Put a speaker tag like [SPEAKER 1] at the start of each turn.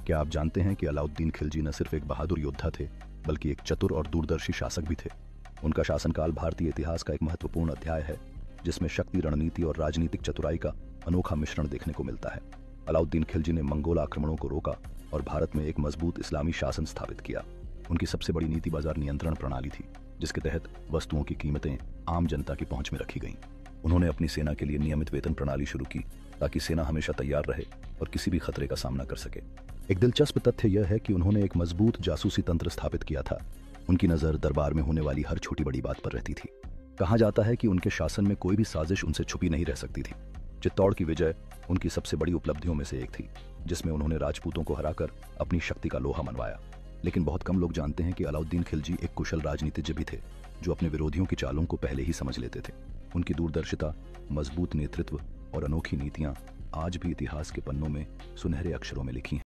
[SPEAKER 1] क्या आप जानते हैं कि अलाउद्दीन खिलजी न सिर्फ एक बहादुर योद्धा थे बल्कि एक चतुर और दूरदर्शी शासक भी थे। उनका शासनकाल भारतीय इतिहास का एक महत्वपूर्ण अध्याय है जिसमें शक्ति, रणनीति और राजनीतिक चतुराई का अनोखा मिश्रण देखने को मिलता है। अलाउद्दीन खिलजी ने मंगोल आक्रमणों को रोका और भारत में एक मजबूत इस्लामी शासन स्थापित किया। उनकी सबसे बड़ी नीति बाजार नियंत्रण प्रणाली थी, जिसके तहत वस्तुओं की कीमतें आम जनता की पहुंच में रखी गईं। उन्होंने अपनी सेना के लिए नियमित वेतन प्रणाली शुरू की ताकि सेना हमेशा तैयार रहे और किसी भी खतरे का सामना कर सके। एक दिलचस्प तथ्य यह है कि उन्होंने एक मजबूत जासूसी तंत्र स्थापित किया था। उनकी नज़र दरबार में होने वाली हर छोटी बड़ी बात पर रहती थी। कहा जाता है कि उनके शासन में कोई भी साजिश उनसे छुपी नहीं रह सकती थी। चित्तौड़ की विजय उनकी सबसे बड़ी उपलब्धियों में से एक थी, जिसमें उन्होंने राजपूतों को हराकर अपनी शक्ति का लोहा मनवाया। लेकिन बहुत कम लोग जानते हैं कि अलाउद्दीन खिलजी एक कुशल राजनीतिज्ञ भी थे, जो अपने विरोधियों की चालों को पहले ही समझ लेते थे। उनकी दूरदर्शिता, मजबूत नेतृत्व और अनोखी नीतियां आज भी इतिहास के पन्नों में सुनहरे अक्षरों में लिखी हैं।